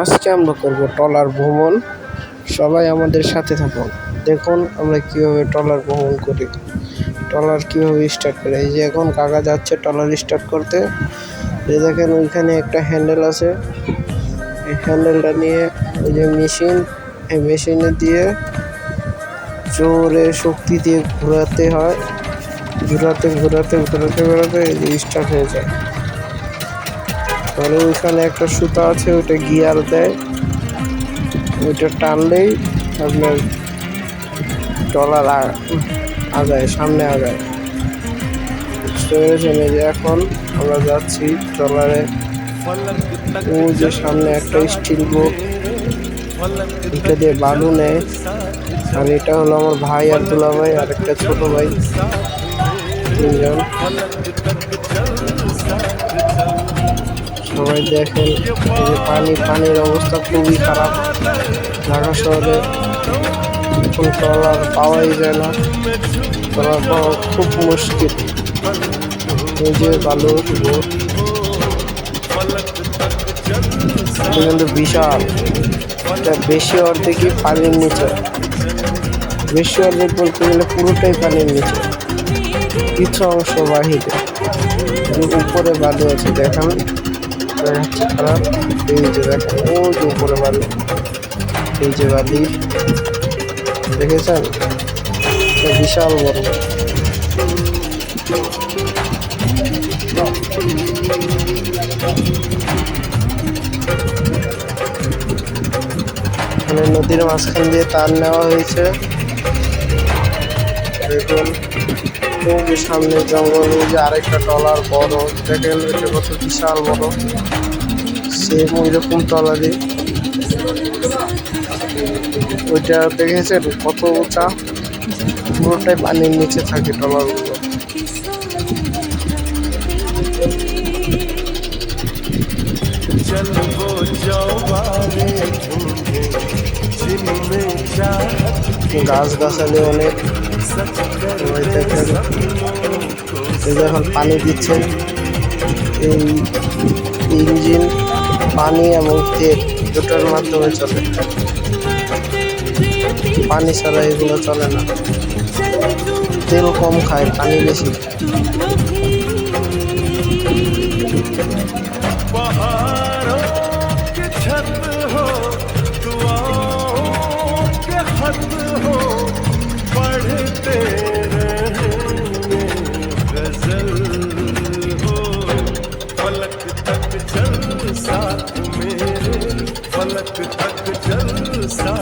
আজকে আমরা করব ট্রলার ভ্রমণ। সবাই আমাদের সাথে থাকুন। দেখুন আমরা কিভাবে ট্রলার ভ্রমণ করি, ট্রলার কিভাবে স্টার্ট করে। এই যে এখন কাকা যাচ্ছে ট্রলার স্টার্ট করতে। এই দেখেন ওইখানে একটা হ্যান্ডেল আছে, এই হ্যান্ডেলটা নিয়ে ওই যে মেশিন, এই মেশিনে দিয়ে জোরে শক্তি দিয়ে ঘোরাতে হয়। ঘোরাতে ঘোরাতে ঘোরাতে ঘোরাতে এই যে স্টার্ট হয়ে যায়। তাহলে ওইখানে একটা সুতা আছে, ওইটা গিয়ার দেয়, ওইটা টানলেই আপনার ট্রলার আগায়, সামনে আগায়। যে এখন আমরা যাচ্ছি ট্রলারে, ওই যে সামনে একটা স্টিল বোট, এটা দিয়ে বালু নেয়। আর এটা হলো আমার ভাই আর দুলা ভাই আর একটা ছোট ভাই, তিনজন। সবাই দেখেন এই যে পানির অবস্থা খুবই খারাপ। ঢাকা শহরে এখন ট্রলার পাওয়াই যায় না, ট্রলার পাওয়া খুব মুশকিল। এই যে বালু বোট কিন্তু বিশাল, এটা বেশি অর্ধেকই পানির নিচে। বেশি অর্ধেক বলতে গেলে পুরোটাই পানির নিচে, কিছু অংশ বাহিরে। উপরে বালু আছে, দেখান খারাপ। এই যে দেখেন ওই যে উপরে বালু, এই যে বালি দেখেছেন, বিশাল বড়। মানে নদীর মাঝখান দিয়ে তার নেওয়া হয়েছে। দেখুন ওই যে সামনে জঙ্গল, ওই যে আরেকটা ট্রলার বড়, দেখেন এটা কত বিশাল বড়। সেম ওই রকম ট্রলারই, ওইটা দেখেছেন কত উঁচা, পুরোটাই পানির নিচে থাকে ট্রলারগুলো। গাছ গাছালি অনেক। এখন পানি দিচ্ছে, এই ইঞ্জিন পানি এবং তেল দুটোর মাধ্যমে চলে, পানি ছাড়া এগুলো চলে না। তেল কম খায়, পানি বেশি फलक तक चल साथ मेरे, फलक तक